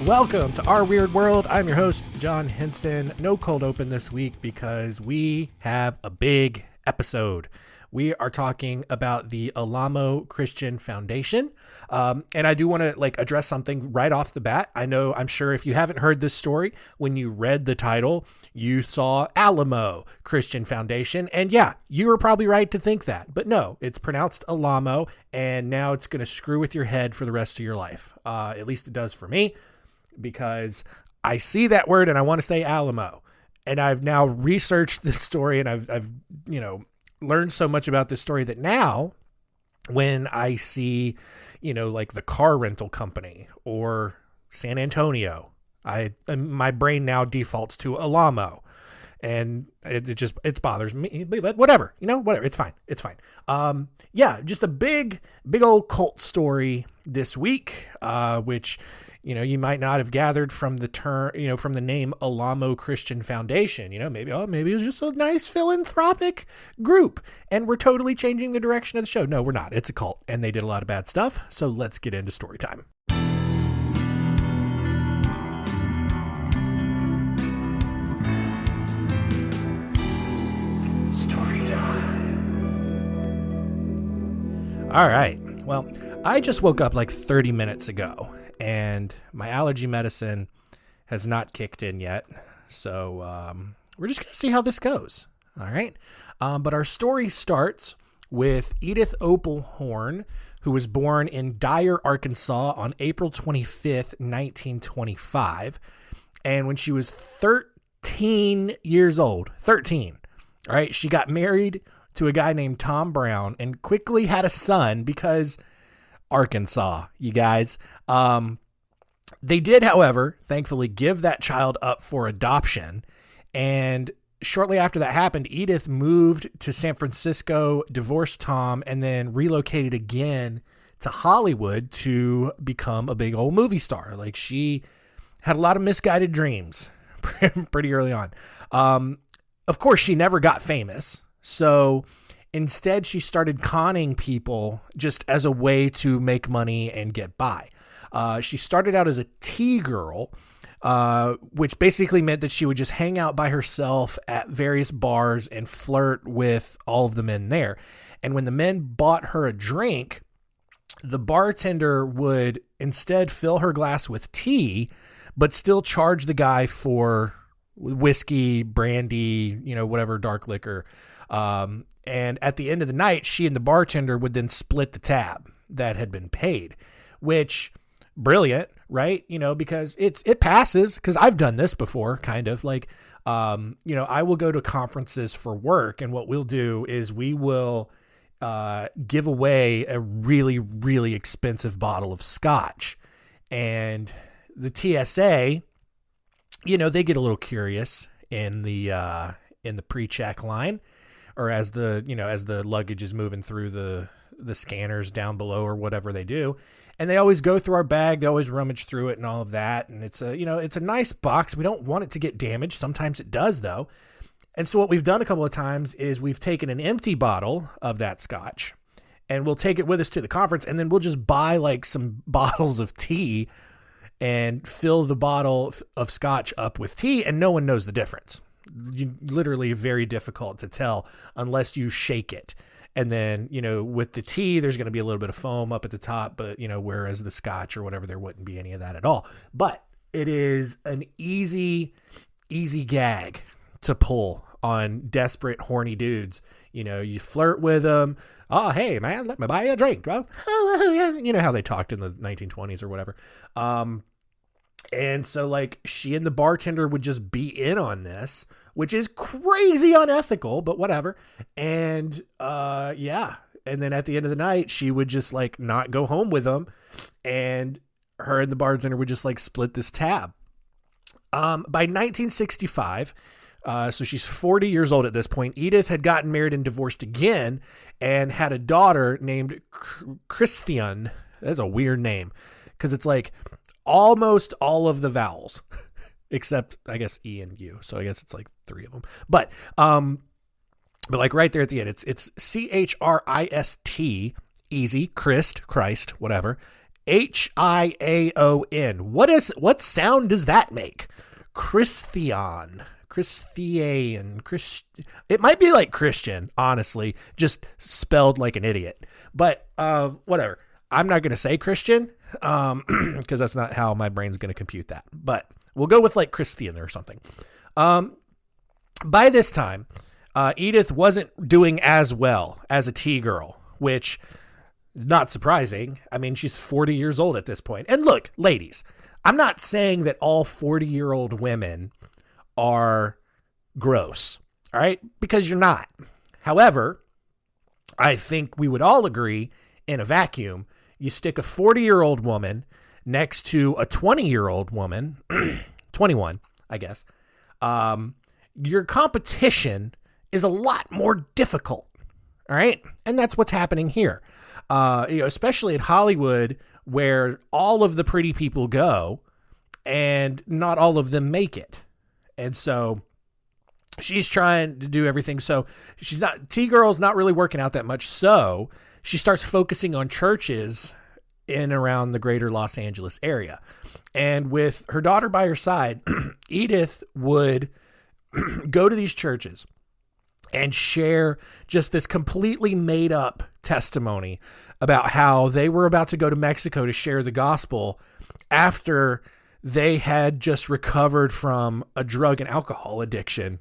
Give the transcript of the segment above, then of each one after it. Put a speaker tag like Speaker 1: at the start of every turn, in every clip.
Speaker 1: Welcome to Our Weird World. I'm your host, John Henson. No cold open this week because we have a big episode. We are talking about the Alamo Christian Foundation. And I do want to address something right off the bat. I'm sure if you haven't heard this story, when you read the title, you saw Alamo Christian Foundation. And yeah, you were probably right to think that. But no, it's pronounced Alamo. And now it's going to screw with your head for the rest of your life. At least it does for me, because I see that word and I want to say Alamo. And I've now researched this story, and I've learned so much about this story that now when I see, the car rental company or San Antonio, my brain now defaults to Alamo, and it bothers me, but whatever, whatever. It's fine. Just a big old cult story this week, which, you might not have gathered from the term, from the name Alamo Christian Foundation. Maybe it was just a nice philanthropic group and we're totally changing the direction of the show. No, we're not. It's a cult and they did a lot of bad stuff. So let's get into story time. Story time. All right. Well, I just woke up 30 minutes ago, and my allergy medicine has not kicked in yet. So we're just going to see how this goes. All right. But our story starts with Edith Opal Horn, who was born in Dyer, Arkansas on April 25th, 1925. And when she was 13 years old, 13, all right, she got married to a guy named Tom Brown and quickly had a son because Arkansas, you guys. They did, however, thankfully give that child up for adoption. And shortly after that happened, Edith moved to San Francisco, divorced Tom, and then relocated again to Hollywood to become a big old movie star. She had a lot of misguided dreams pretty early on. Of course, she never got famous. So instead, she started conning people just as a way to make money and get by. She started out as a tea girl, which basically meant that she would just hang out by herself at various bars and flirt with all of the men there. And when the men bought her a drink, the bartender would instead fill her glass with tea, but still charge the guy for whiskey, brandy, whatever dark liquor. And at the end of the night, she and the bartender would then split the tab that had been paid, which brilliant, right? Because it passes, because I've done this before, kind of I will go to conferences for work, and what we'll do is we will give away a really, really expensive bottle of scotch, and the TSA, they get a little curious in the pre-check line, or as the luggage is moving through the scanners down below or whatever they do. And they always go through our bag. They always rummage through it and all of that. And it's a nice box. We don't want it to get damaged. Sometimes it does though. And so what we've done a couple of times is we've taken an empty bottle of that scotch and we'll take it with us to the conference. And then we'll just buy some bottles of tea and fill the bottle of scotch up with tea. And no one knows the difference. Literally very difficult to tell unless you shake it. And then, with the tea, there's going to be a little bit of foam up at the top, but, whereas the scotch or whatever, there wouldn't be any of that at all. But it is an easy gag to pull on desperate, horny dudes. You flirt with them. Oh, hey, man, let me buy you a drink. Well, you know how they talked in the 1920s or whatever. And so she and the bartender would just be in on this, which is crazy unethical, but whatever. And and then at the end of the night, she would just not go home with them, and her and the bartender would just split this tab. By 1965, so she's 40 years old at this point, Edith had gotten married and divorced again and had a daughter named Christian. That's a weird name because it's almost all of the vowels except I guess E and U. So I guess it's 3 of them. But right there at the end, it's Christ, easy, Christ, whatever. Hiaon. What sound does that make? Christian. It might be like Christian, honestly, just spelled like an idiot. But whatever. I'm not going to say Christian because that's not how my brain's going to compute that. But we'll go with like Christian or something. By this time, Edith wasn't doing as well as a T-girl, which, not surprising. I mean, she's 40 years old at this point. And look, ladies, I'm not saying that all 40-year-old women are gross, all right? Because you're not. However, I think we would all agree in a vacuum, you stick a 40-year-old woman next to a 20-year-old woman, 21, I guess, your competition is a lot more difficult, all right? And that's what's happening here. Especially in Hollywood, where all of the pretty people go and not all of them make it. And so she's trying to do everything. So T-Girl's not really working out that much. So she starts focusing on churches in and around the greater Los Angeles area. And with her daughter by her side, Edith would go to these churches and share just this completely made up testimony about how they were about to go to Mexico to share the gospel after they had just recovered from a drug and alcohol addiction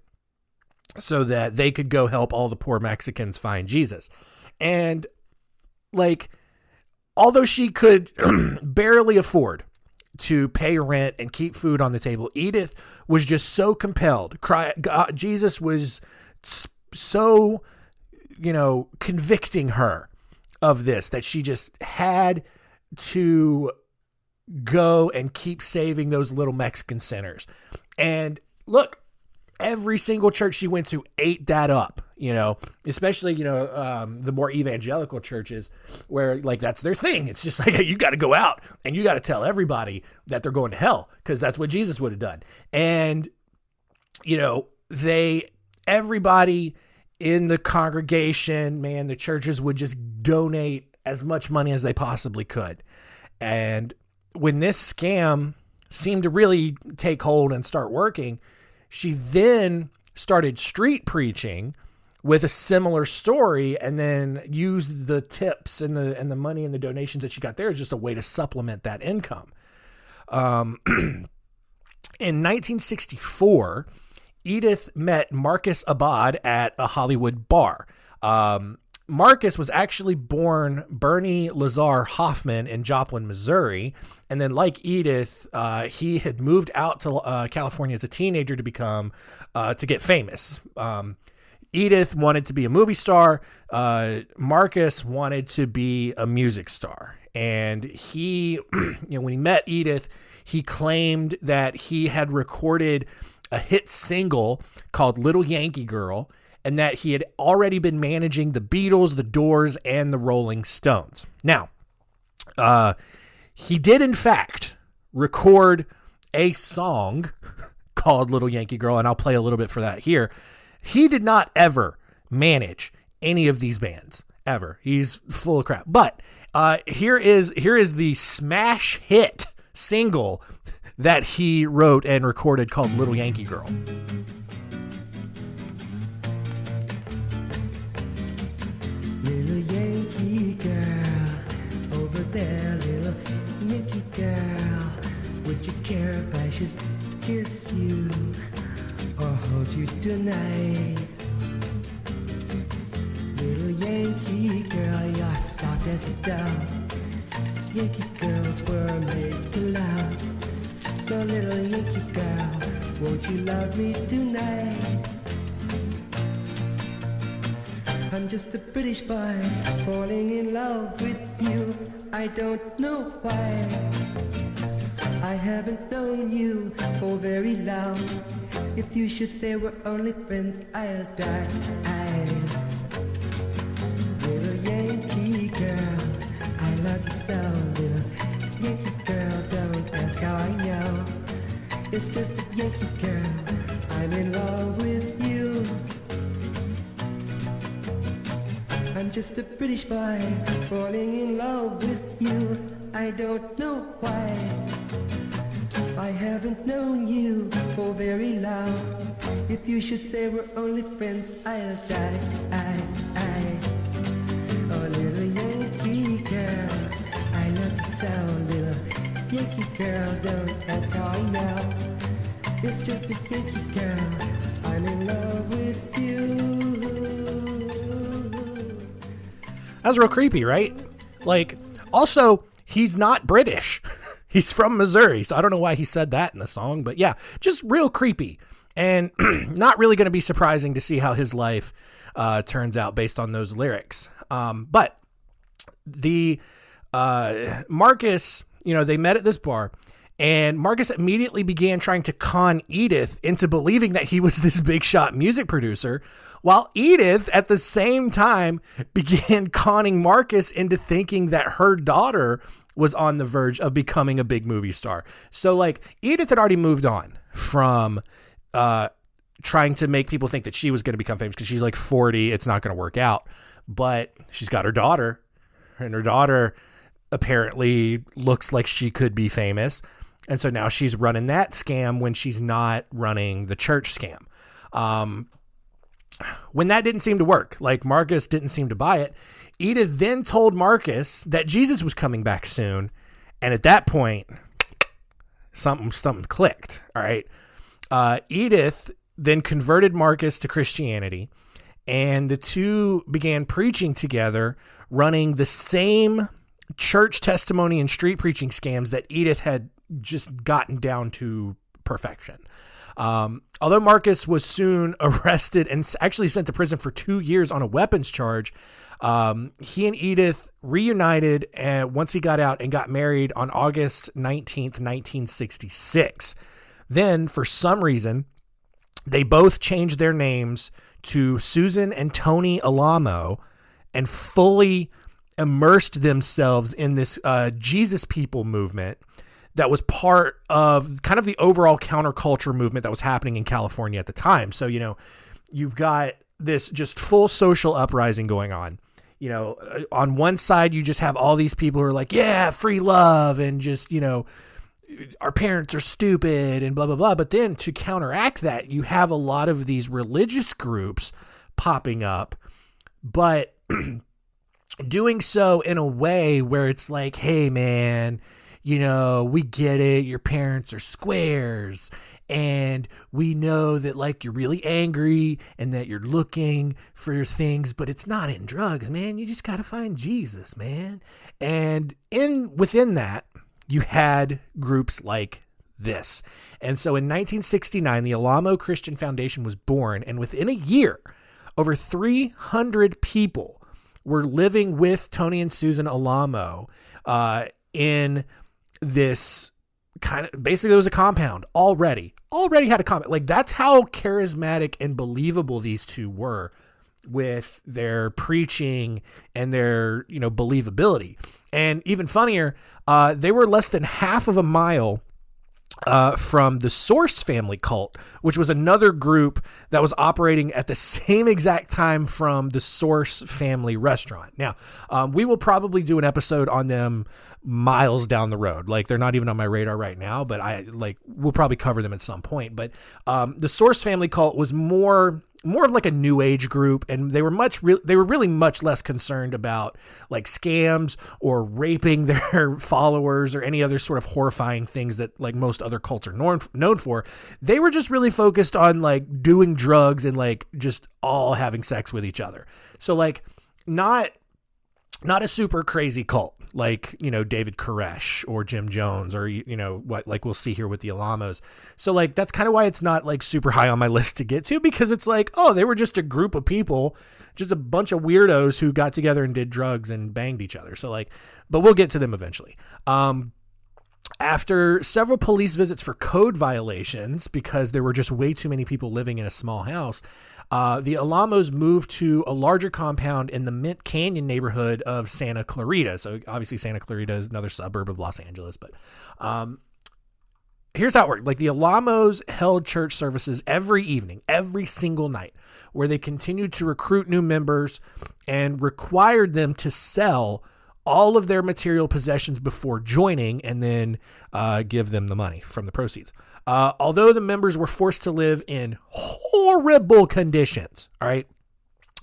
Speaker 1: so that they could go help all the poor Mexicans find Jesus. And like, although she could barely afford to pay rent and keep food on the table, Edith was just so compelled. Jesus was so, convicting her of this, that she just had to go and keep saving those little Mexican sinners. And look, every single church she went to ate that up, especially, the more evangelical churches where like, that's their thing. It's just like, you got to go out and you got to tell everybody that they're going to hell, because that's what Jesus would have done. And, everybody in the congregation, man, the churches would just donate as much money as they possibly could. And when this scam seemed to really take hold and start working, she then started street preaching with a similar story, and then used the tips and the money and the donations that she got there as just a way to supplement that income. In 1964, Edith met Marcus Abad at a Hollywood bar. Marcus was actually born Bernie Lazar Hoffman in Joplin, Missouri. And then like Edith, he had moved out to California as a teenager to get famous. Edith wanted to be a movie star. Marcus wanted to be a music star. And he, when he met Edith, he claimed that he had recorded a hit single called Little Yankee Girl, and that he had already been managing the Beatles, the Doors, and the Rolling Stones. Now, he did in fact record a song called Little Yankee Girl, and I'll play a little bit for that here. He did not ever manage any of these bands, ever. He's full of crap. But here is the smash hit single that he wrote and recorded called Little Yankee Girl.
Speaker 2: Little Yankee girl, over there, little Yankee girl, would you care if I should kiss you or hold you tonight? Little Yankee girl, you're soft as a dove. Yankee girls were made to love. So little Yankee girl, won't you love me tonight? I'm just a British boy falling in love with you. I don't know why. I haven't known you for very long. If you should say we're only friends, I'll die. Little Yankee girl, I love you so. Little Yankee girl, don't ask how I know. It's just a Yankee girl, I'm in love with you. I'm just a British boy falling in love with you. I don't know why. I haven't known you for very long. If you should say we're only friends, I'll die. Oh, little Yankee girl, I love you so, little Yankee girl, don't ask how I know. It's just a Yankee girl, I'm in love with you.
Speaker 1: That was real creepy, right? Like, also, he's not British. He's from Missouri, so I don't know why he said that in the song, but yeah, just real creepy. And not really going to be surprising to see how his life turns out based on those lyrics. But the Marcus, they met at this bar, and Marcus immediately began trying to con Edith into believing that he was this big shot music producer, while Edith at the same time began conning Marcus into thinking that her daughter was on the verge of becoming a big movie star. So like Edith had already moved on from trying to make people think that she was going to become famous because she's like 40. It's not going to work out. But she's got her daughter, and her daughter apparently looks like she could be famous. And so now she's running that scam when she's not running the church scam. When that didn't seem to work, like Marcus didn't seem to buy it, Edith then told Marcus that Jesus was coming back soon. And at that point, something clicked. All right. Edith then converted Marcus to Christianity, and the two began preaching together, running the same church testimony and street preaching scams that Edith had just gotten down to perfection. Although Marcus was soon arrested and actually sent to prison for 2 years on a weapons charge, he and Edith reunited once he got out and got married on August 19th, 1966. Then, for some reason, they both changed their names to Susan and Tony Alamo and fully immersed themselves in this Jesus People movement that was part of kind of the overall counterculture movement that was happening in California at the time. So, you've got this just full social uprising going on. On one side, you just have all these people who are like, yeah, free love, and just, our parents are stupid and blah, blah, blah. But then to counteract that, you have a lot of these religious groups popping up, but doing so in a way where it's like, hey, man, we get it. Your parents are squares, and we know that like you're really angry and that you're looking for your things, but it's not in drugs, man. You just got to find Jesus, man. And within that, you had groups like this. And so in 1969, the Alamo Christian Foundation was born, and within a year, over 300 people were living with Tony and Susan Alamo in this kind of, basically it was a compound already had a compound. Like, that's how charismatic and believable these two were with their preaching and their, believability. And even funnier, they were less than half of a mile from the Source family cult, which was another group that was operating at the same exact time from the Source family restaurant. Now, we will probably do an episode on them miles down the road. Like, they're not even on my radar right now, but we'll probably cover them at some point. But the Source family cult was more of like a new age group, and they were really much less concerned about like scams or raping their followers or any other sort of horrifying things that like most other cults are known for. They were just really focused on like doing drugs and like just all having sex with each other. So like not a super crazy cult like, David Koresh or Jim Jones or, what, like we'll see here with the Alamos. So like, that's kind of why it's not like super high on my list to get to, because it's like, oh, they were just a group of people, just a bunch of weirdos who got together and did drugs and banged each other. So like, but we'll get to them eventually. After several police visits for code violations, because there were just way too many people living in a small house, the Alamos moved to a larger compound in the Mint Canyon neighborhood of Santa Clarita. So obviously Santa Clarita is another suburb of Los Angeles, but here's how it worked. Like, the Alamos held church services every evening, every single night, where they continued to recruit new members and required them to sell all of their material possessions before joining and then give them the money from the proceeds. Although the members were forced to live in horrible conditions, all right?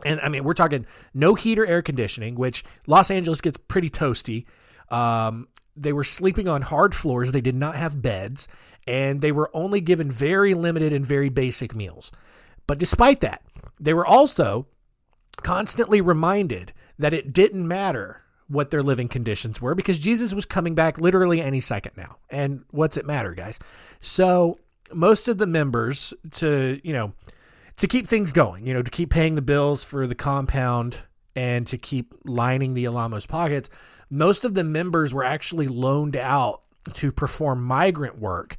Speaker 1: And I mean, we're talking no heat or air conditioning, which Los Angeles gets pretty toasty. They were sleeping on hard floors. They did not have beds, and they were only given very limited and very basic meals. But despite that, they were also constantly reminded that it didn't matter what their living conditions were, because Jesus was coming back literally any second now. And what's it matter, guys? So most of the members, to keep things going, to keep paying the bills for the compound and to keep lining the Alamo's pockets, most of the members were actually loaned out to perform migrant work.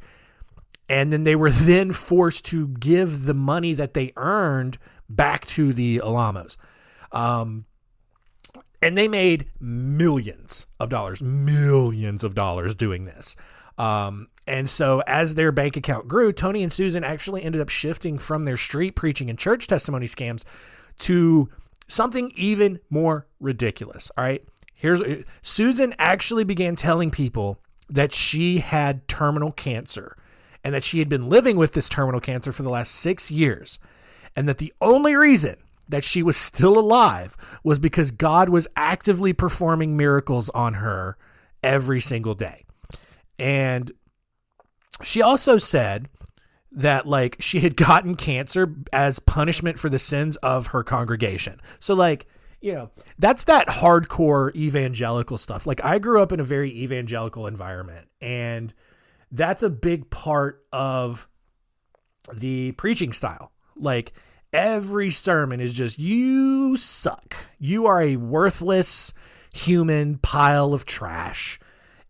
Speaker 1: And then they were then forced to give the money that they earned back to the Alamos. And they made millions of dollars doing this. And so as their bank account grew, Tony and Susan actually ended up shifting from their street preaching and church testimony scams to something even more ridiculous. All right. Susan actually began telling people that she had terminal cancer and that she had been living with this terminal cancer for the last 6 years. And that the only reason that she was still alive was because God was actively performing miracles on her every single day. And she also said that she had gotten cancer as punishment for the sins of her congregation. So that's that hardcore evangelical stuff. I grew up in a very evangelical environment, and that's a big part of the preaching style. Every sermon is just, you suck. You are a worthless human pile of trash.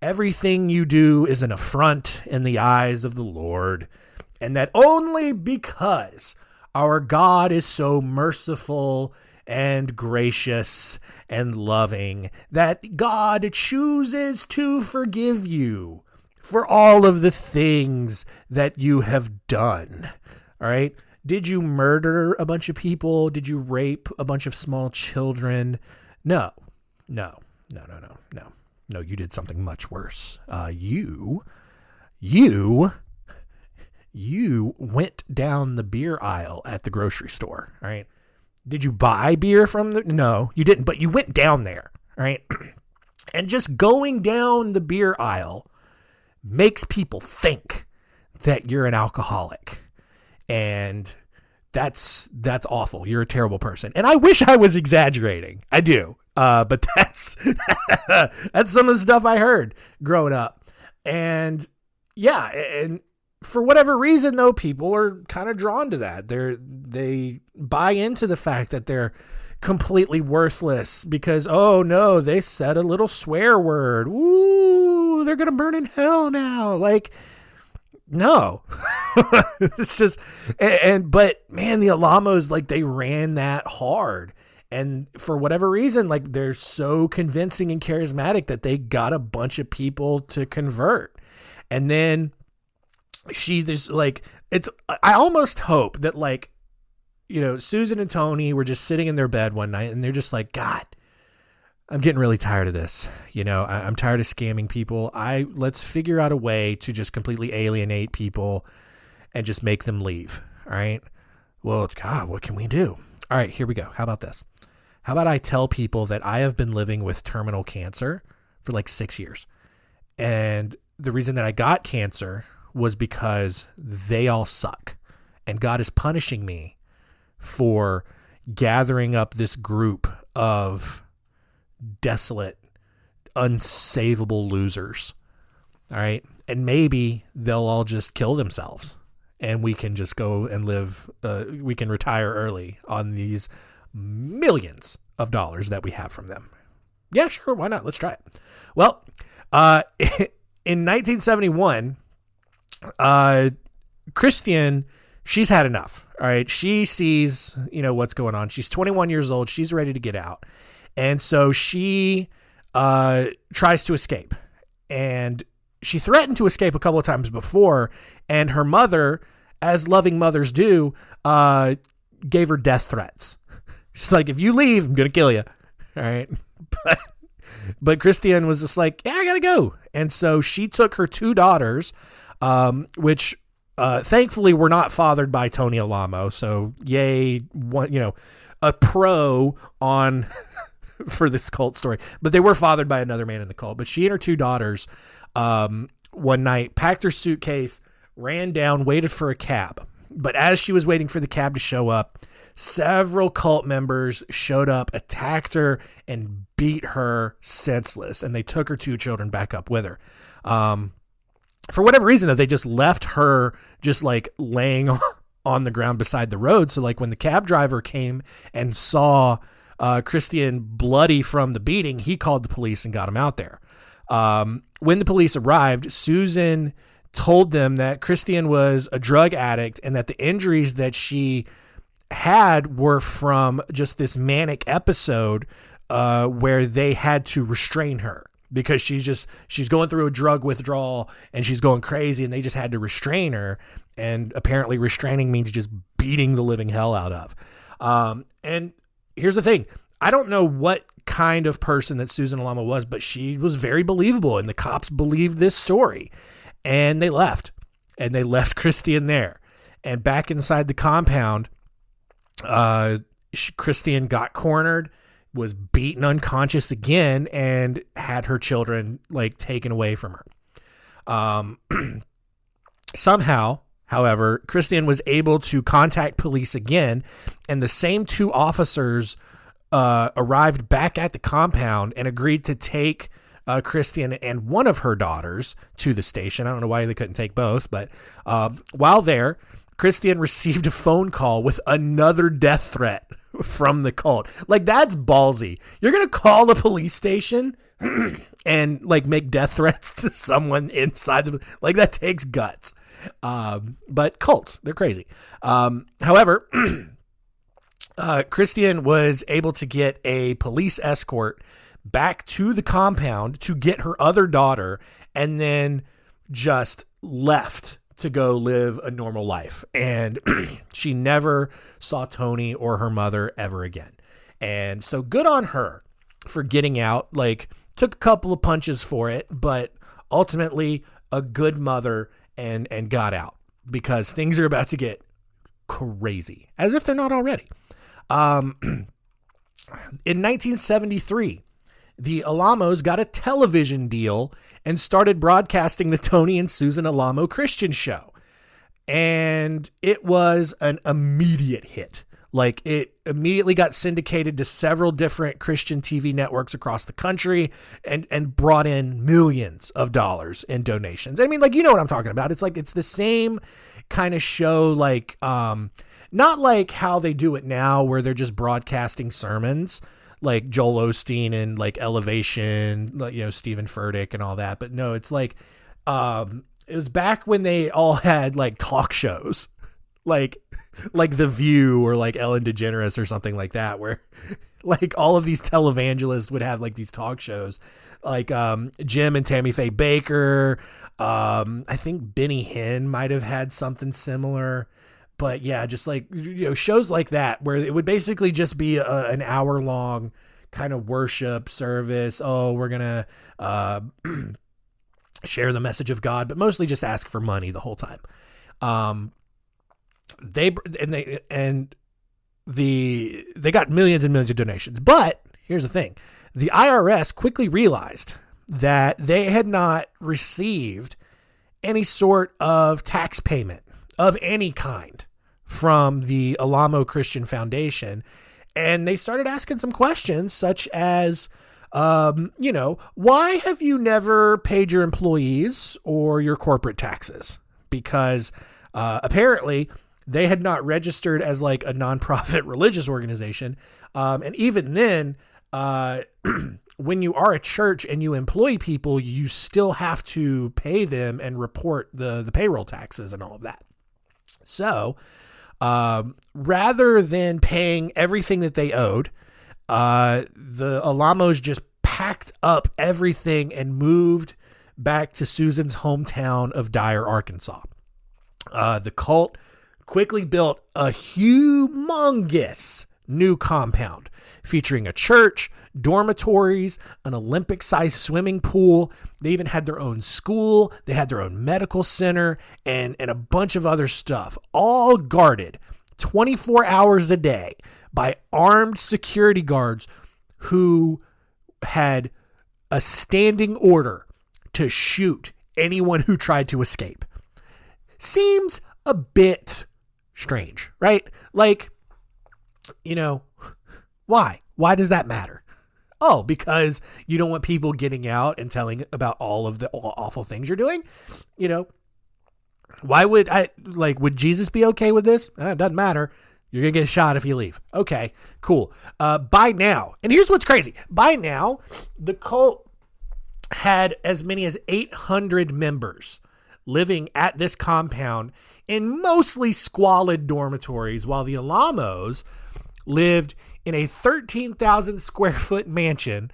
Speaker 1: Everything you do is an affront in the eyes of the Lord. And that only because our God is so merciful and gracious and loving that God chooses to forgive you for all of the things that you have done. All right. Did you murder a bunch of people? Did you rape a bunch of small children? No, you did something much worse. You went down the beer aisle at the grocery store, all right? Did you buy beer from no, you didn't, but you went down there, all right? And just going down the beer aisle makes people think that you're an alcoholic. And that's awful. You're a terrible person. And I wish I was exaggerating. I do. But that's some of the stuff I heard growing up. And yeah, and for whatever reason though, people are kind of drawn to that. They buy into the fact that they're completely worthless because, oh no, they said a little swear word. Ooh, they're going to burn in hell now. No, it's just, but man, the Alamos, they ran that hard. And for whatever reason, they're so convincing and charismatic that they got a bunch of people to convert. And then I almost hope that Susan and Tony were just sitting in their bed one night and they're just God, I'm getting really tired of this. I'm tired of scamming people. Let's figure out a way to just completely alienate people and just make them leave. All right. Well, God, what can we do? All right, here we go. How about this? How about I tell people that I have been living with terminal cancer for 6 years. And the reason that I got cancer was because they all suck. And God is punishing me for gathering up this group of desolate, unsavable losers. All right. And maybe they'll all just kill themselves and we can just go and live. We can retire early on these millions of dollars that we have from them. Yeah, sure. Why not? Let's try it. Well, in 1971, Christian, she's had enough. All right. She sees, what's going on. She's 21 years old. She's ready to get out. And so she tries to escape, and she threatened to escape a couple of times before. And her mother, as loving mothers do, gave her death threats. She's like, if you leave, I'm going to kill you. All right. But But Christian was just like, yeah, I gotta go. And so she took her 2 daughters, which thankfully were not fathered by Tony Alamo. So yay, a pro on for this cult story. But they were fathered by another man in the cult. But she and her 2 daughters one night packed her suitcase, ran down, waited for a cab. But as she was waiting for the cab to show up, several cult members showed up, attacked her, and beat her senseless. And they took her 2 children back up with her. For whatever reason, though, they just left her just like laying on the ground beside the road. So like when the cab driver came and saw Christian bloody from the beating, he called the police and got him out there. When the police arrived, Susan told them that Christian was a drug addict and that the injuries that she had were from just this manic episode where they had to restrain her because she's going through a drug withdrawal and she's going crazy and they just had to restrain her. And apparently restraining means just beating the living hell out of. And here's the thing. I don't know what kind of person that Susan Alamo was, but she was very believable and the cops believed this story. And they left Christian there. And back inside the compound, Christian got cornered, was beaten unconscious again, and had her children like taken away from her. Somehow, however, Christian was able to contact police again, and the same 2 officers arrived back at the compound and agreed to take Christian and one of her daughters to the station. I don't know why they couldn't take both, but while there, Christian received a phone call with another death threat from the cult. Like, that's ballsy. You're going to call the police station and like make death threats to someone inside like that takes guts. But cults, they're crazy. However, Christian was able to get a police escort back to the compound to get her other daughter and then just left to go live a normal life. And she never saw Tony or her mother ever again. And so good on her for getting out. Like, took a couple of punches for it, but ultimately a good mother and got out because things are about to get crazy, as if they're not already. In 1973, the Alamos got a television deal and started broadcasting the Tony and Susan Alamo Christian show. And it was an immediate hit. Like, it immediately got syndicated to several different Christian TV networks across the country and brought in millions of dollars in donations. I mean, like, you know what I'm talking about. It's like, it's the same kind of show, like, not like how they do it now where they're just broadcasting sermons like Joel Osteen and like Elevation, like, you know, Stephen Furtick and all that. But no, it's like, it was back when they all had like talk shows, like The View or like Ellen DeGeneres or something like that, where like all of these televangelists would have like these talk shows, like Jim and Tammy Faye Baker. I think Benny Hinn might have had something similar. But yeah, just like, you know, shows like that where it would basically just be an hour-long kind of worship service. Oh, we're going to share the message of God, but mostly just ask for money the whole time. They got millions and millions of donations. But here's the thing. The IRS quickly realized that they had not received any sort of tax payment of any kind from the Alamo Christian Foundation. And they started asking some questions such as, you know, why have you never paid your employees or your corporate taxes? Because apparently they had not registered as like a nonprofit religious organization. And even then, when you are a church and you employ people, you still have to pay them and report the payroll taxes and all of that. So rather than paying everything that they owed, the Alamos just packed up everything and moved back to Susan's hometown of Dyer, Arkansas. The cult quickly built a humongous new compound featuring a church, dormitories, an Olympic-sized swimming pool. They even had their own school. They had their own medical center and a bunch of other stuff, all guarded 24 hours a day by armed security guards who had a standing order to shoot anyone who tried to escape. Seems a bit strange, right? Like, why? Why does that matter? Oh, because you don't want people getting out and telling about all of the awful things you're doing? Why would would Jesus be okay with this? It doesn't matter. You're going to get shot if you leave. Okay, cool. By now, and here's what's crazy. By now, the cult had as many as 800 members living at this compound in mostly squalid dormitories, while the Alamos lived in a 13,000 square foot mansion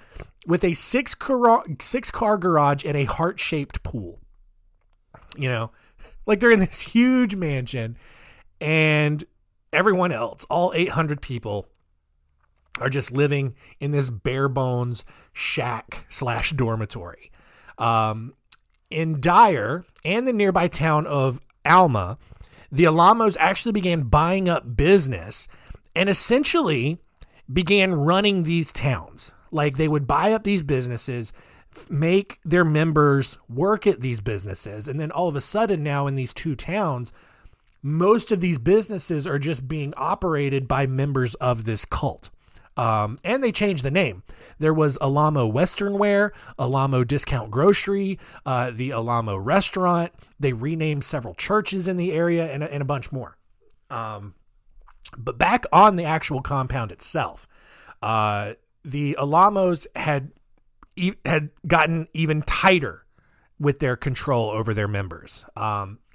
Speaker 1: with a six car garage and a heart-shaped pool. They're in this huge mansion, and everyone else, all 800 people, are just living in this bare bones shack/dormitory. In Dyer and the nearby town of Alma, the Alamos actually began buying up business and essentially began running these towns. Like, they would buy up these businesses, make their members work at these businesses, and then all of a sudden now in these two towns, most of these businesses are just being operated by members of this cult. And they changed the name. There was Alamo Western Wear, Alamo Discount Grocery, the Alamo Restaurant. They renamed several churches in the area and a bunch more. But back on the actual compound itself, the Alamos had gotten even tighter with their control over their members.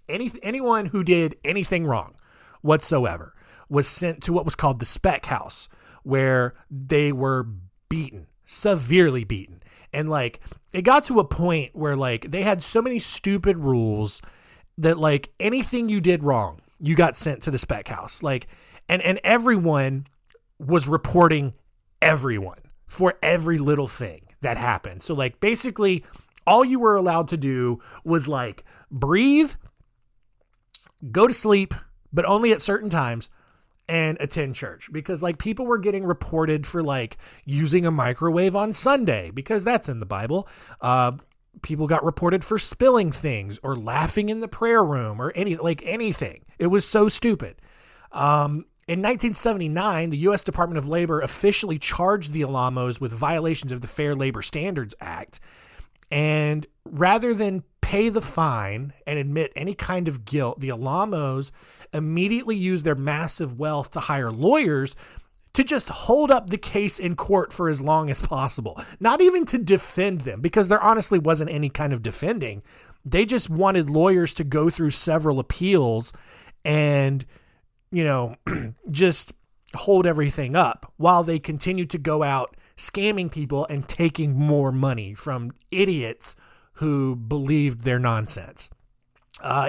Speaker 1: Anyone who did anything wrong whatsoever was sent to what was called the Spec House, where they were beaten, severely beaten. And it got to a point where they had so many stupid rules that anything you did wrong, you got sent to the Spec House. And everyone was reporting everyone for every little thing that happened. So basically all you were allowed to do was breathe, go to sleep, but only at certain times, and attend church, because people were getting reported for using a microwave on Sunday, because that's in the Bible. People got reported for spilling things or laughing in the prayer room or anything. It was so stupid. In 1979, the U.S. Department of Labor officially charged the Alamos with violations of the Fair Labor Standards Act. And rather than pay the fine and admit any kind of guilt, the Alamos immediately used their massive wealth to hire lawyers to just hold up the case in court for as long as possible. Not even to defend them, because there honestly wasn't any kind of defending. They just wanted lawyers to go through several appeals and, just hold everything up while they continued to go out scamming people and taking more money from idiots who believed their nonsense.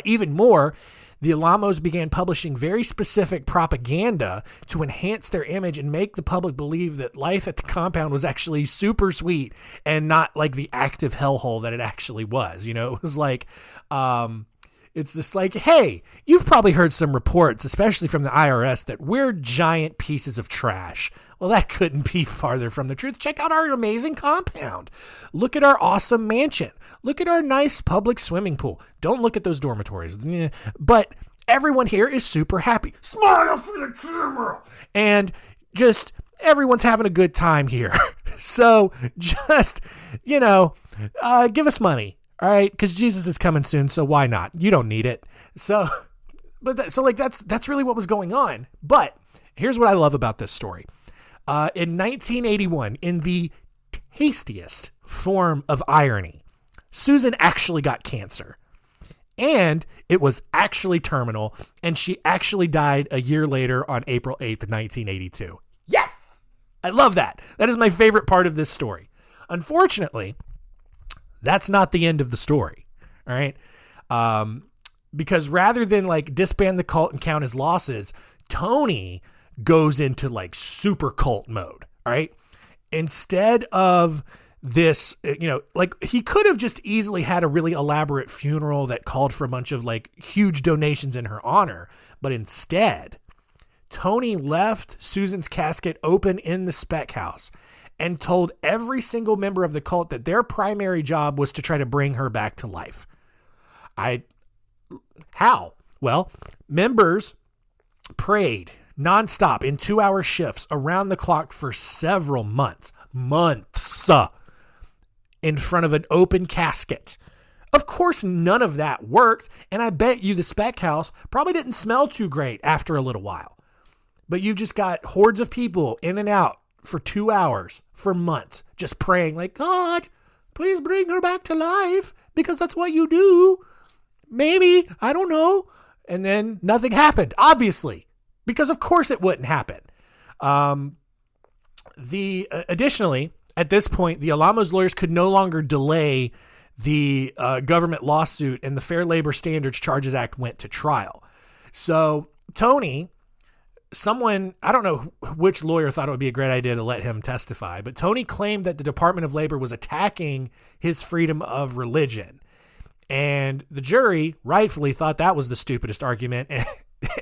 Speaker 1: Even more, the Alamos began publishing very specific propaganda to enhance their image and make the public believe that life at the compound was actually super sweet and not the active hellhole that it actually was. It was it's just hey, you've probably heard some reports, especially from the IRS, that we're giant pieces of trash. Well, that couldn't be farther from the truth. Check out our amazing compound. Look at our awesome mansion. Look at our nice public swimming pool. Don't look at those dormitories. But everyone here is super happy. Smile for the camera. And just everyone's having a good time here. So just, give us money. All right, because Jesus is coming soon, so why not? You don't need it. So, that's really what was going on. But here's what I love about this story. In 1981, in the tastiest form of irony, Susan actually got cancer, and it was actually terminal, and she actually died a year later on April 8th, 1982. Yes, I love that. That is my favorite part of this story. Unfortunately, that's not the end of the story. All right. Because rather than disband the cult and count his losses, Tony goes into like super cult mode. All right. Instead of this, like he could have just easily had a really elaborate funeral that called for a bunch of like huge donations in her honor. But instead, Tony left Susan's casket open in the spec house and told every single member of the cult that their primary job was to try to bring her back to life. How? Well, members prayed nonstop in 2-hour shifts around the clock for several months in front of an open casket. Of course, none of that worked. And I bet you the spec house probably didn't smell too great after a little while. But you've just got hordes of people in and out for 2 hours for months, just praying like, God, please bring her back to life because that's what you do. Maybe, I don't know. And then nothing happened, obviously, because of course it wouldn't happen. Additionally, at this point, the Alamo's lawyers could no longer delay the government lawsuit, and the Fair Labor Standards Charges Act went to trial. So Tony, I don't know which lawyer thought it would be a great idea to let him testify, but Tony claimed that the Department of Labor was attacking his freedom of religion. And the jury rightfully thought that was the stupidest argument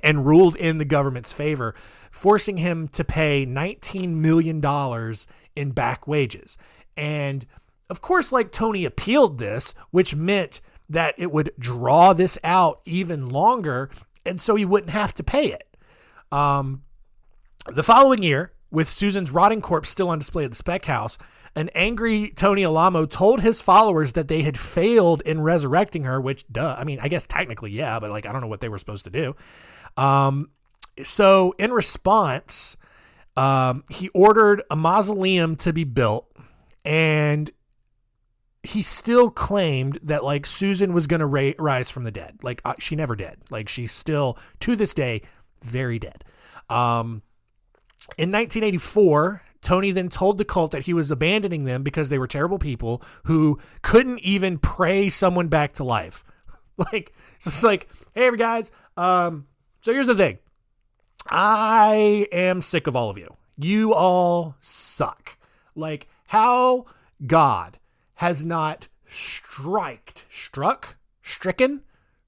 Speaker 1: and ruled in the government's favor, forcing him to pay $19 million in back wages. And of course, like Tony appealed this, which meant that it would draw this out even longer. And so he wouldn't have to pay it. The following year, with Susan's rotting corpse still on display at the spec house, an angry Tony Alamo told his followers that they had failed in resurrecting her, which, I guess technically, yeah, but like, I don't know what they were supposed to do. So in response, he ordered a mausoleum to be built, and he still claimed that like Susan was going to rise from the dead. Like she never did. Like she's still to this day, very dead. In 1984, Tony then told the cult that he was abandoning them because they were terrible people who couldn't even pray someone back to life. Like, it's just like, hey, guys, so here's the thing. I am sick of all of you. You all suck. Like, how God has not stricken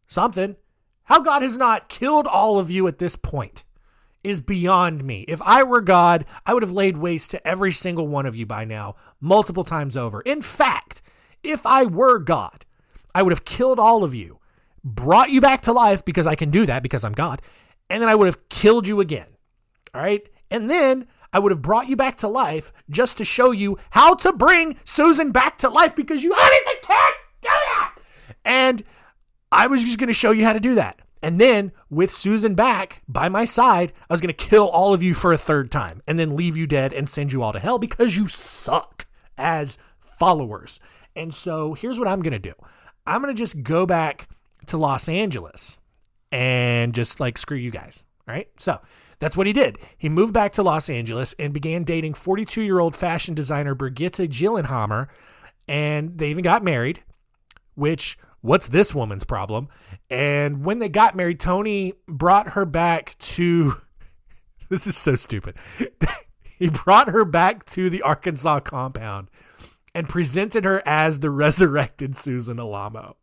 Speaker 1: something. How God has not killed all of you at this point is beyond me. If I were God, I would have laid waste to every single one of you by now, multiple times over. In fact, if I were God, I would have killed all of you, brought you back to life because I can do that because I'm God, and then I would have killed you again. All right? And then I would have brought you back to life just to show you how to bring Susan back to life because you obviously can't do that. And I was just going to show you how to do that. And then with Susan back by my side, I was going to kill all of you for a third time and then leave you dead and send you all to hell because you suck as followers. And so here's what I'm going to do. I'm going to just go back to Los Angeles and just like screw you guys. All right. So that's what he did. He moved back to Los Angeles and began dating 42-year-old fashion designer Brigitte Gyllenhammar. And they even got married, which... what's this woman's problem? And when they got married, Tony brought her back to, this is so stupid. He brought her back to the Arkansas compound and presented her as the resurrected Susan Alamo.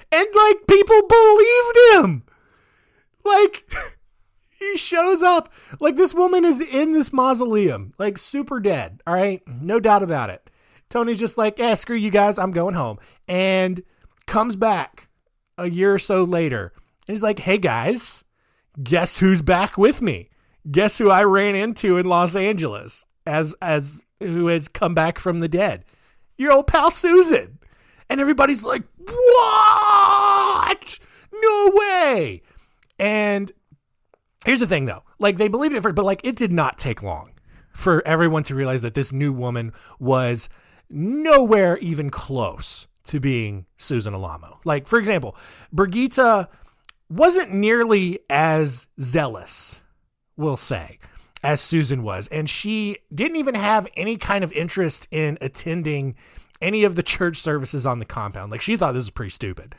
Speaker 1: And like people believed him. Like he shows up, like this woman is in this mausoleum, like super dead. All right. No doubt about it. Tony's just like, screw you guys. I'm going home. And comes back a year or so later. And he's like, hey guys, guess who's back with me? Guess who I ran into in Los Angeles as who has come back from the dead? Your old pal Susan. And everybody's like, what? No way. And here's the thing though. Like they believed it first, but like it did not take long for everyone to realize that this new woman was nowhere even close to being Susan Alamo. Like, for example, Brigitte wasn't nearly as zealous, we'll say, as Susan was. And she didn't even have any kind of interest in attending any of the church services on the compound. Like, she thought this was pretty stupid.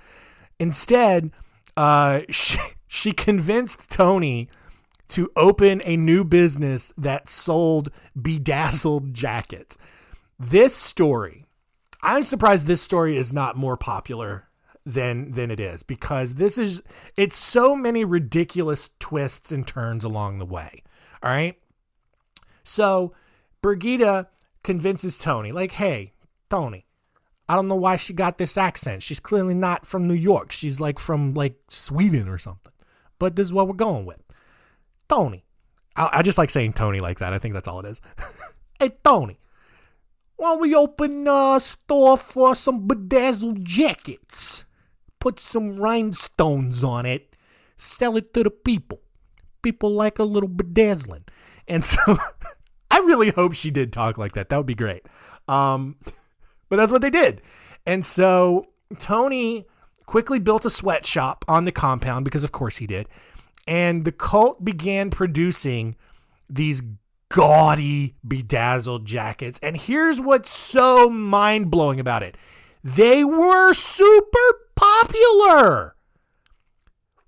Speaker 1: Instead, She convinced Tony to open a new business that sold bedazzled jackets. This story, I'm surprised this story is not more popular than it is, because it's so many ridiculous twists and turns along the way. All right. So Brigida convinces Tony, like, hey, Tony, I don't know why she got this accent. She's clearly not from New York. She's like from like Sweden or something. But this is what we're going with. Tony. I just like saying Tony like that. I think that's all it is. Hey, Tony, why don't we open a store for some bedazzled jackets? Put some rhinestones on it. Sell it to the people. People like a little bedazzling. And so I really hope she did talk like that. That would be great. But that's what they did. And so Tony quickly built a sweatshop on the compound, because of course he did. And the cult began producing these gaudy, bedazzled jackets. And here's what's so mind-blowing about it. They were super popular.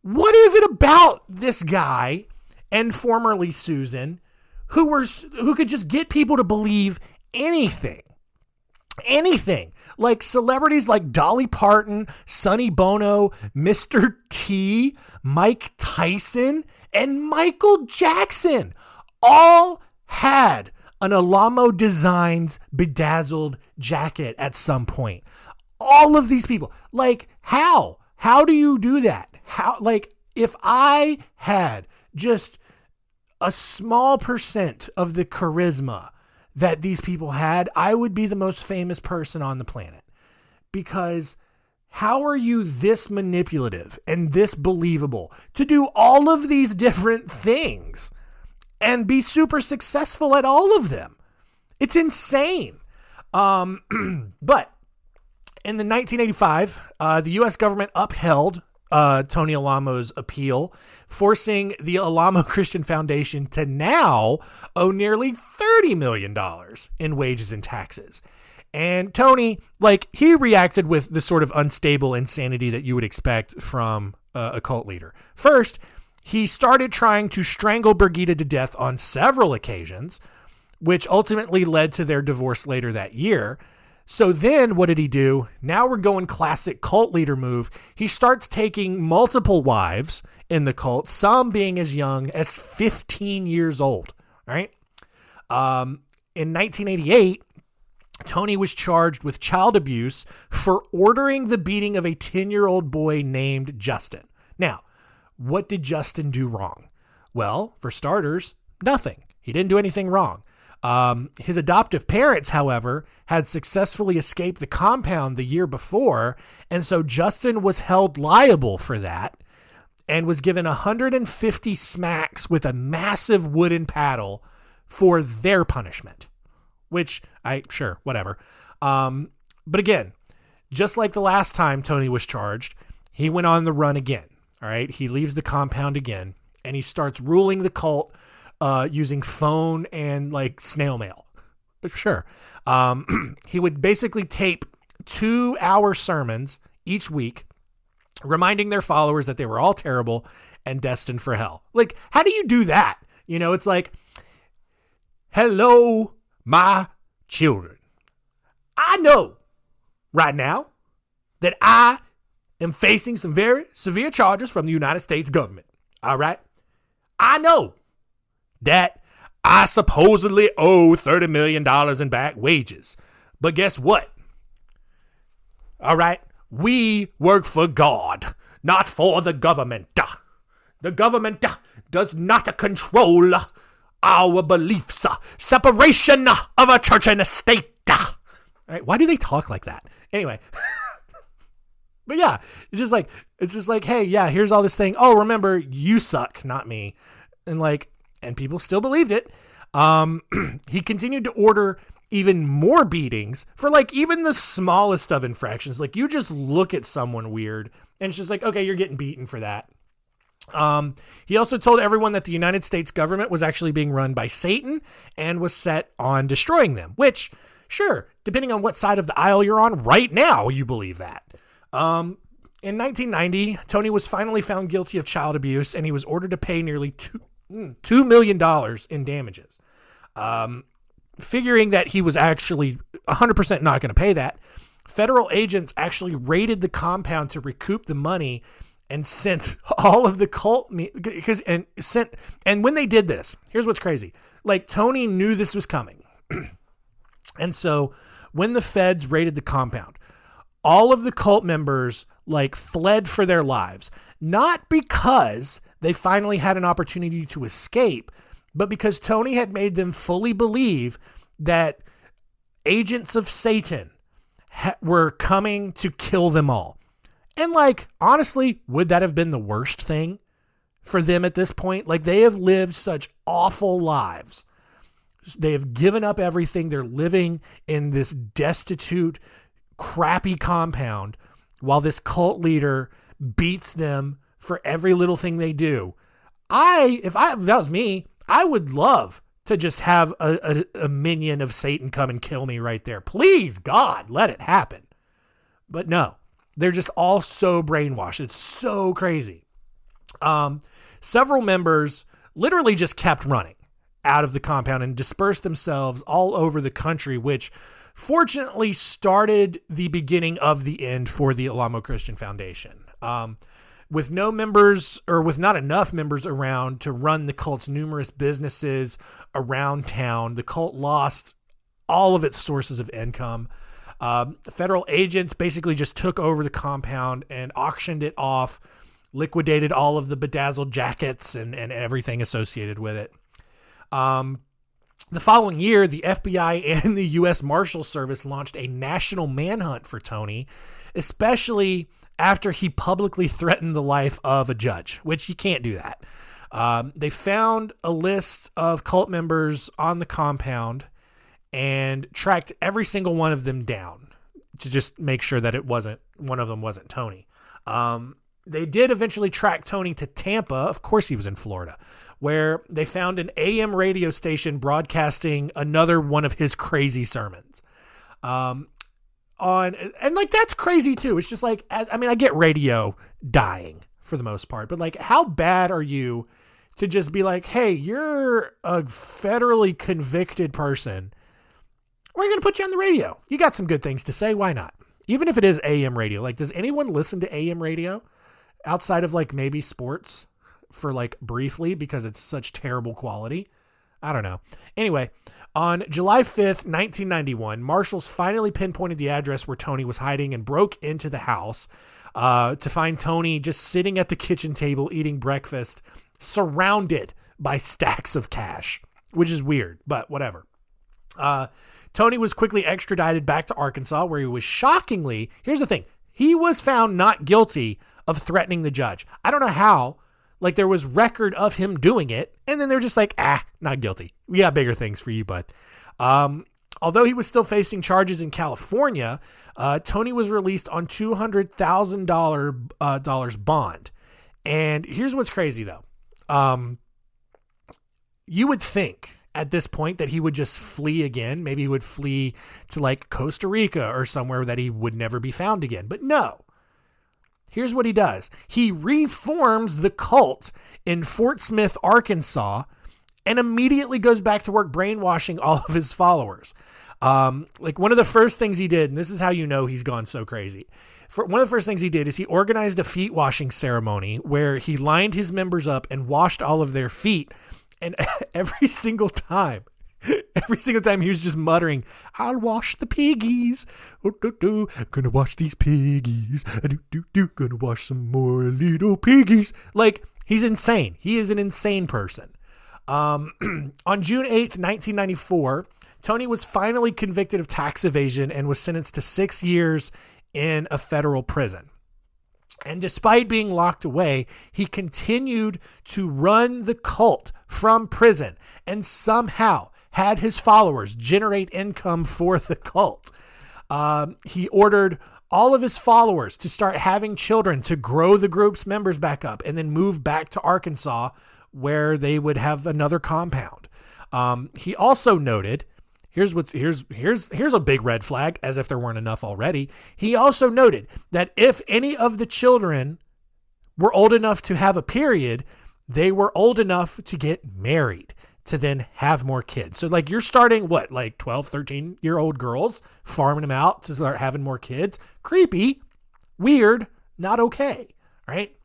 Speaker 1: What is it about this guy and formerly Susan who could just get people to believe anything? Anything. Like celebrities like Dolly Parton, Sonny Bono, Mr. T, Mike Tyson, and Michael Jackson all had an Alamo Designs bedazzled jacket at some point. All of these people. Like, how? How do you do that? How? Like, if I had just a small percent of the charisma that these people had, I would be the most famous person on the planet. Because how are you this manipulative and this believable to do all of these different things and be super successful at all of them? It's insane. But in the 1985, the U.S. government upheld Tony Alamo's appeal, forcing the Alamo Christian Foundation to now owe nearly $30 million in wages and taxes. And Tony, like, he reacted with the sort of unstable insanity that you would expect from a cult leader. First, he started trying to strangle Brigida to death on several occasions, which ultimately led to their divorce later that year. So then what did he do? Now we're going classic cult leader move. He starts taking multiple wives in the cult, some being as young as 15 years old, right? In 1988, Tony was charged with child abuse for ordering the beating of a 10-year-old boy named Justin. Now, what did Justin do wrong? Well, for starters, nothing. He didn't do anything wrong. His adoptive parents, however, had successfully escaped the compound the year before, and so Justin was held liable for that and was given 150 smacks with a massive wooden paddle for their punishment, which whatever. But again, just like the last time Tony was charged, he went on the run again. All right. He leaves the compound again and he starts ruling the cult using phone and like snail mail. Sure. He would basically tape 2-hour sermons each week, reminding their followers that they were all terrible and destined for hell. Like, how do you do that? You know, it's like, hello, my children. I know right now that I am facing some very severe charges from the United States government. All right. I know that I supposedly owe $30 million in back wages. But guess what? All right. We work for God, not for the government. The government does not control our beliefs. Separation of a church and a state. All right. Why do they talk like that? Anyway. But yeah, it's just like, hey, yeah, here's all this thing. Oh, remember, you suck, not me. And people still believed it. He continued to order even more beatings for like even the smallest of infractions. Like you just look at someone weird and it's just like, okay, you're getting beaten for that. He also told everyone that the United States government was actually being run by Satan and was set on destroying them, which sure, depending on what side of the aisle you're on right now, you believe that. in 1990, Tony was finally found guilty of child abuse, and he was ordered to pay nearly $2 million in damages. Figuring that he was actually 100% not going to pay that, federal agents actually raided the compound to recoup the money and sent all of the cult and when they did this, here's what's crazy. Like, Tony knew this was coming. And so when the feds raided the compound, all of the cult members like fled for their lives, not because they finally had an opportunity to escape, but because Tony had made them fully believe that agents of Satan were coming to kill them all. And like, honestly, would that have been the worst thing for them at this point? Like, they have lived such awful lives. They have given up everything. They're living in this destitute, crappy compound while this cult leader beats them for every little thing they do. If that was me, I would love to just have a minion of Satan come and kill me right there. Please, God, let it happen. But no, they're just all so brainwashed. It's so crazy. Several members literally just kept running out of the compound and dispersed themselves all over the country, which fortunately started the beginning of the end for the Alamo Christian Foundation. With no members, or with not enough members around to run the cult's numerous businesses around town, the cult lost all of its sources of income. Federal agents basically just took over the compound and auctioned it off, liquidated all of the bedazzled jackets and everything associated with it. The following year, the FBI and the U.S. Marshal Service launched a national manhunt for Tony, especially after he publicly threatened the life of a judge, which you can't do that. They found a list of cult members on the compound and tracked every single one of them down to just make sure that one of them wasn't Tony. They did eventually track Tony to Tampa. Of course, he was in Florida, where they found an AM radio station broadcasting another one of his crazy sermons. That's crazy too. It's just like, I get radio dying for the most part, but like, how bad are you to just be like, hey, you're a federally convicted person. We're going to put you on the radio. You got some good things to say. Why not? Even if it is AM radio, like, does anyone listen to AM radio outside of like maybe sports for like briefly because it's such terrible quality? I don't know. Anyway, on July 5th, 1991, marshals finally pinpointed the address where Tony was hiding and broke into the house to find Tony just sitting at the kitchen table eating breakfast, surrounded by stacks of cash, which is weird, but whatever. Tony was quickly extradited back to Arkansas, where he was shockingly, here's the thing, he was found not guilty of threatening the judge. I don't know how. Like, there was record of him doing it, and then they're just like, not guilty. We got bigger things for you, bud. Although he was still facing charges in California, Tony was released on $200,000 bond. And here's what's crazy, though. You would think at this point that he would just flee again. Maybe he would flee to like Costa Rica or somewhere that he would never be found again. But no. Here's what he does. He reforms the cult in Fort Smith, Arkansas, and immediately goes back to work brainwashing all of his followers. Like, one of the first things he did, and this is how you know he's gone so crazy. One of the first things he did is he organized a feet washing ceremony where he lined his members up and washed all of their feet. And every single time he was just muttering, I'll wash the piggies. Gonna wash these piggies. Gonna wash some more little piggies. Like, he's insane. He is an insane person. On June 8th, 1994, Tony was finally convicted of tax evasion and was sentenced to 6 years in a federal prison. And despite being locked away, he continued to run the cult from prison and somehow had his followers generate income for the cult. He ordered all of his followers to start having children to grow the group's members back up and then move back to Arkansas where they would have another compound. He also noted, here's a big red flag, as if there weren't enough already. He also noted that if any of the children were old enough to have a period, they were old enough to get married, to then have more kids. So like you're starting what, like 12, 13-year-old girls, farming them out to start having more kids. Creepy, weird, not okay, right?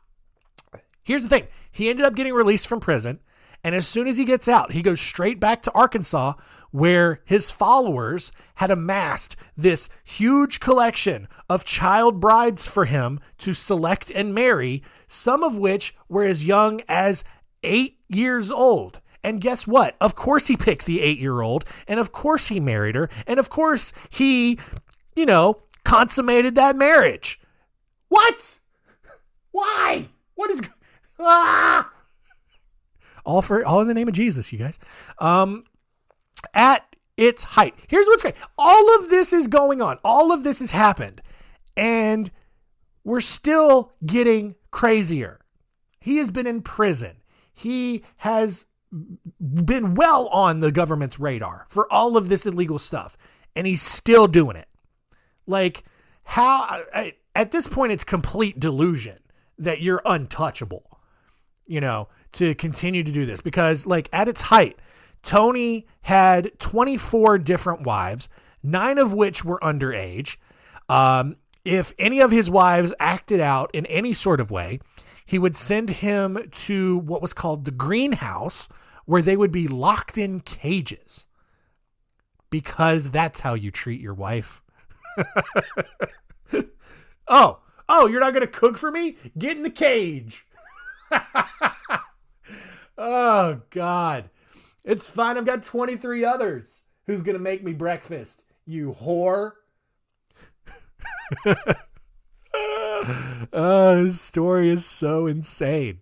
Speaker 1: Here's the thing. He ended up getting released from prison. And as soon as he gets out, he goes straight back to Arkansas, where his followers had amassed this huge collection of child brides for him to select and marry, some of which were as young as 8 years old. And guess what? Of course he picked the 8-year-old, and of course he married her, and of course he, consummated that marriage. What? Why? What is... All in the name of Jesus, you guys. At its height. Here's what's great. All of this is going on. All of this has happened. And we're still getting crazier. He has been in prison. He has been well on the government's radar for all of this illegal stuff. And he's still doing it. Like, at this point, it's complete delusion that you're untouchable, to continue to do this. Because, like, at its height, Tony had 24 different wives, 9 of which were underage. If any of his wives acted out in any sort of way, he would send him to what was called the greenhouse, where they would be locked in cages. Because that's how you treat your wife. Oh, you're not going to cook for me? Get in the cage. Oh, God. It's fine. I've got 23 others. Who's going to make me breakfast? You whore. This story is so insane.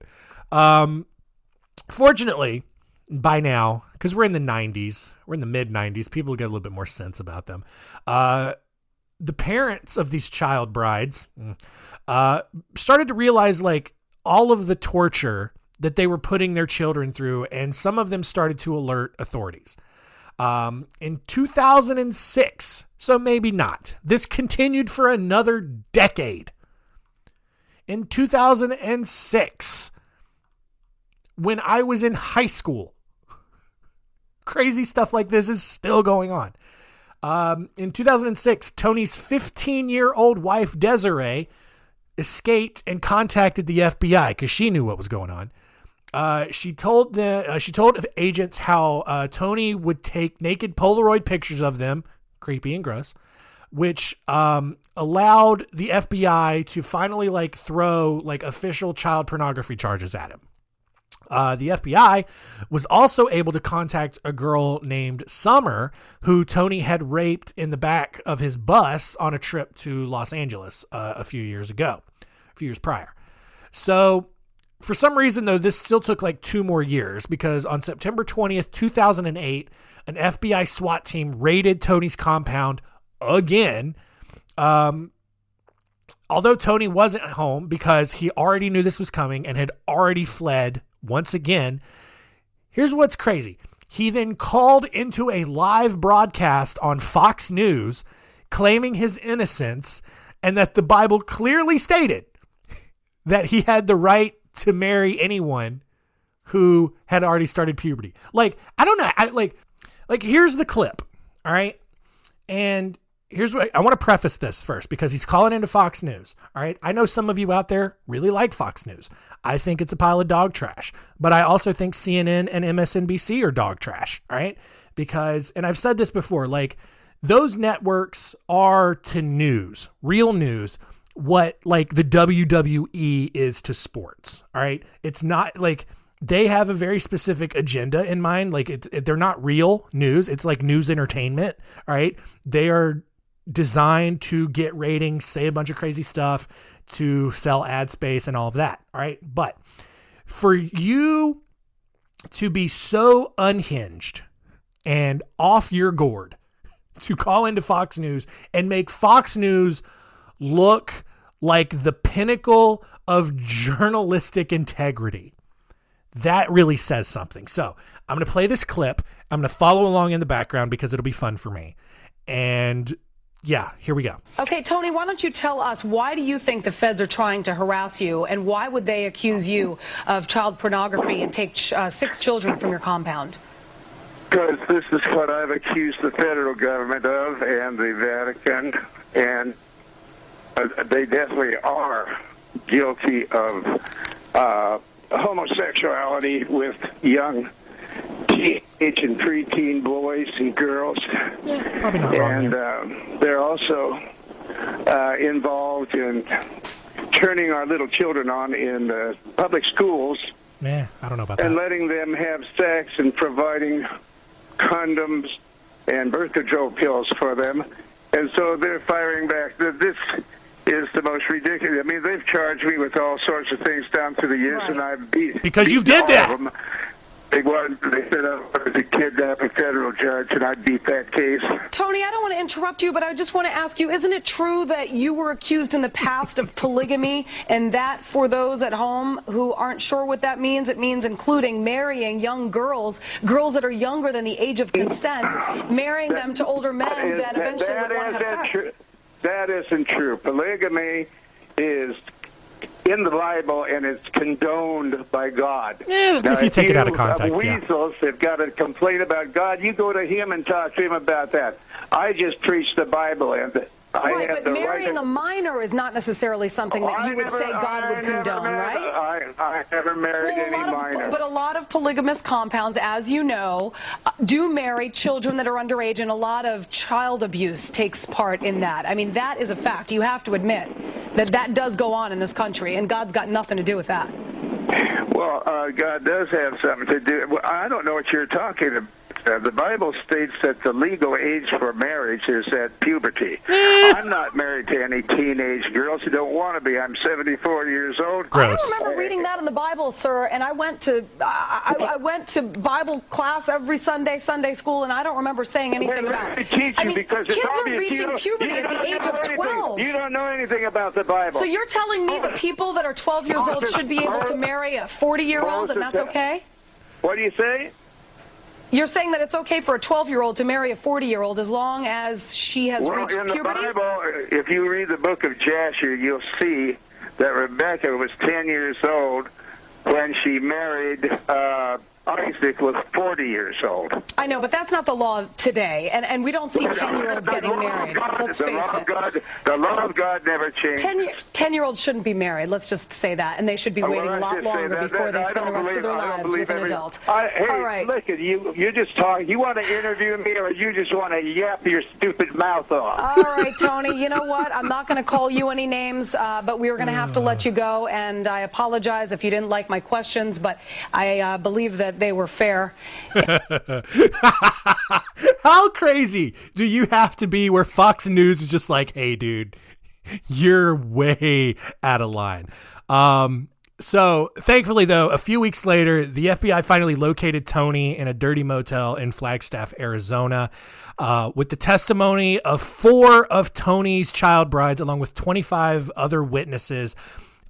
Speaker 1: Fortunately, by now, because we're in the 90s, we're in the mid 90s, people get a little bit more sense about them. The parents of these child brides started to realize, like, all of the torture that they were putting their children through, and some of them started to alert authorities. In 2006, so maybe not, this continued for another decade. In 2006, when I was in high school, crazy stuff like this is still going on. In 2006, Tony's 15-year-old wife, Desiree, escaped and contacted the FBI because she knew what was going on. She told agents how Tony would take naked Polaroid pictures of them, creepy and gross, which allowed the FBI to finally throw official child pornography charges at him. The FBI was also able to contact a girl named Summer, who Tony had raped in the back of his bus on a trip to Los Angeles a few years prior. So for some reason, though, this still took 2 more years, because on September 20th, 2008, an FBI SWAT team raided Tony's compound again. Although Tony wasn't at home because he already knew this was coming and had already fled once again. Here's what's crazy. He then called into a live broadcast on Fox News claiming his innocence and that the Bible clearly stated that he had the right to marry anyone who had already started puberty. I don't know. Here's the clip. All right. And here's what I want to preface this first, because he's calling into Fox News. All right. I know some of you out there really like Fox News. I think it's a pile of dog trash, but I also think CNN and MSNBC are dog trash. All right. Because, and I've said this before, those networks are to news, real news, what the WWE is to sports. All right. It's not they have a very specific agenda in mind. They're not real news. It's news entertainment. All right. They are designed to get ratings, say a bunch of crazy stuff, to sell ad space and all of that. All right. But for you to be so unhinged and off your gourd to call into Fox News and make Fox News look like the pinnacle of journalistic integrity, That really says something. So I'm going to play this clip. I'm going to follow along in the background because it'll be fun for me. And yeah, here we go.
Speaker 3: Okay, Tony, why don't you tell us, why do you think the feds are trying to harass you, and why would they accuse you of child pornography and take 6 children from your compound?
Speaker 4: Because this is what I've accused the federal government of and the Vatican, and they definitely are guilty of homosexuality with young teenage and preteen boys and girls.
Speaker 1: Yeah, probably not wrong.
Speaker 4: And they're also involved in turning our little children on in public schools.
Speaker 1: I don't know about
Speaker 4: and
Speaker 1: that.
Speaker 4: letting them have sex and providing condoms and birth control pills for them. And so they're firing back. This is the most ridiculous. I mean, they've charged me with all sorts of things down through the years, and I've beat
Speaker 1: because you did
Speaker 4: all
Speaker 1: that.
Speaker 4: of them. They said I was a kidnapping federal judge, and I beat that case.
Speaker 3: Tony, I don't want to interrupt you, but I just want to ask you, isn't it true that you were accused in the past of polygamy, and that, for those at home who aren't sure what that means, it means including marrying young girls that are younger than the age of consent, marrying them to older men that eventually would want to have sex?
Speaker 4: That isn't true. Polygamy is in the Bible, and it's condoned by God.
Speaker 1: Yeah, if you take it out of context,
Speaker 4: weasels have got to complain about God. You go to him and talk to him about that. I just preach the Bible, and I
Speaker 3: right,
Speaker 4: have
Speaker 3: but
Speaker 4: the
Speaker 3: marrying
Speaker 4: right
Speaker 3: a minor is not necessarily something that you would say God would condone, right?
Speaker 4: I never married any minor.
Speaker 3: But a lot of polygamous compounds, as you know, do marry children that are underage, and a lot of child abuse takes part in that. I mean, that is a fact. You have to admit that that does go on in this country, and God's got nothing to do with that.
Speaker 4: Well, God does have something to do. Well, I don't know what you're talking about. The Bible states that the legal age for marriage is at puberty. I'm not married to any teenage girls who don't want to be. I'm 74 years old.
Speaker 1: Gross.
Speaker 3: I remember reading that in the Bible, sir, and I went to Bible class every Sunday school, and I don't remember saying anything about it. I mean, kids are reaching puberty at the age of 12.
Speaker 4: You don't know anything about the Bible.
Speaker 3: So you're telling me that people that are 12 years old should be able to marry a 40-year-old, and that's okay?
Speaker 4: What do you say?
Speaker 3: You're saying that it's okay for a 12-year-old to marry a 40-year-old as long as she has reached puberty?
Speaker 4: Well, in the Bible, if you read the book of Jasher, you'll see that Rebecca was 10 years old when she married Isaac was 40 years old.
Speaker 3: I know, but that's not the law today, and we don't see 10-year-olds getting married. Let's face it.
Speaker 4: The law of God never changed.
Speaker 3: 10-year-olds shouldn't be married, let's just say that, and they should be waiting a lot longer before they spend the rest of their lives with an adult.
Speaker 4: Hey,
Speaker 3: all right.
Speaker 4: Listen, you just talk. You want to interview me, or you just want to yap your stupid mouth off?
Speaker 3: All right, Tony, you know what? I'm not going to call you any names, but we are going to have to let you go, and I apologize if you didn't like my questions, but I believe that they were fair.
Speaker 1: How crazy do you have to be where Fox News is just like, hey, dude, you're way out of line. So thankfully, though, a few weeks later, the FBI finally located Tony in a dirty motel in Flagstaff, Arizona, with the testimony of 4 of Tony's child brides, along with 25 other witnesses.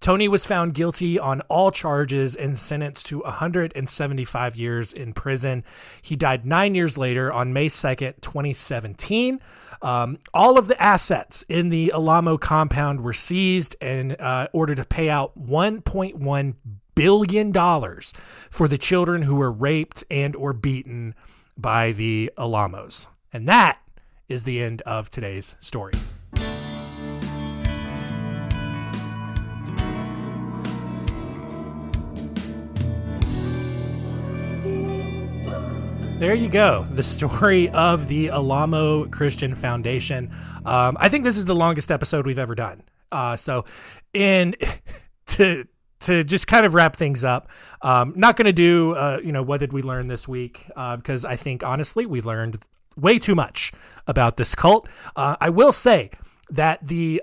Speaker 1: Tony was found guilty on all charges and sentenced to 175 years in prison. He died 9 years later on May 2nd, 2017. All of the assets in the Alamo compound were seized in order to pay out $1.1 billion for the children who were raped and or beaten by the Alamos. And that is the end of today's story. There you go. The story of the Alamo Christian Foundation. I think this is the longest episode we've ever done. To just kind of wrap things up, not going to do, what did we learn this week? Because I think, honestly, we learned way too much about this cult. I will say that the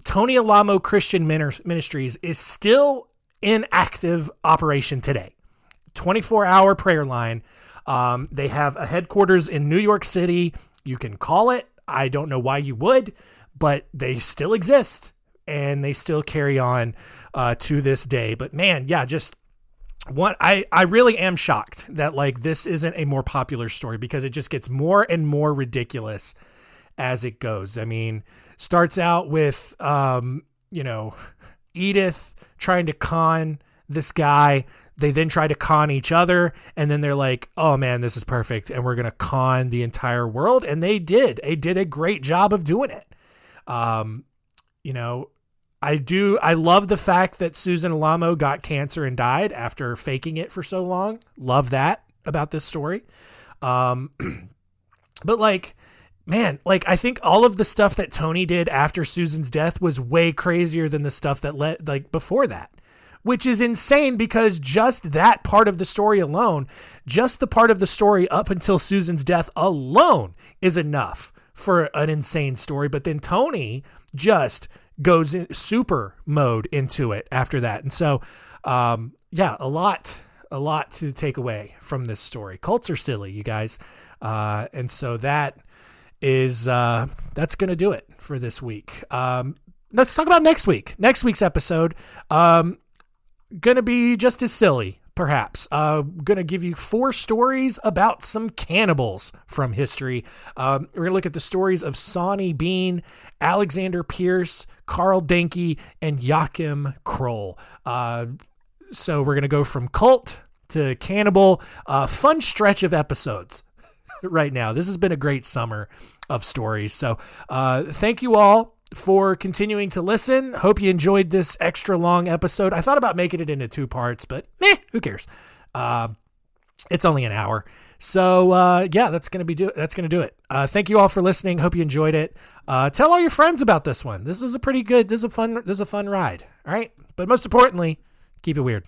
Speaker 1: Tony Alamo Christian Ministries is still in active operation today. 24-hour prayer line. They have a headquarters in New York City. You can call it. I don't know why you would, but they still exist and they still carry on to this day. But man, yeah, just I really am shocked that like this isn't a more popular story, because it just gets more and more ridiculous as it goes. I mean, starts out with, Edith trying to con this guy. They then try to con each other, and then they're like, oh man, this is perfect, and we're going to con the entire world. And they did a great job of doing it. I love the fact that Susan Alamo got cancer and died after faking it for so long. Love that about this story. But like, man, like I think all of the stuff that Tony did after Susan's death was way crazier than the stuff that led like before that, which is insane, because just that part of the story alone, just the part of the story up until Susan's death alone is enough for an insane story. But then Tony just goes in super mode into it after that. And so, a lot to take away from this story. Cults are silly, you guys. And so that is, that's going to do it for this week. Let's talk about next week. Next week's episode, going to be just as silly, perhaps. Going to give you 4 stories about some cannibals from history. We're going to look at the stories of Sawney Bean, Alexander Pierce, Carl Denke, and Joachim Kroll. So we're going to go from cult to cannibal. Fun stretch of episodes right now. This has been a great summer of stories. So thank you all for continuing to listen. Hope you enjoyed this extra long episode. I thought about making it into 2 parts, but who cares? It's only an hour. So that's going to do it. Thank you all for listening. Hope you enjoyed it. Tell all your friends about this one. This is a fun ride. All right. But most importantly, keep it weird.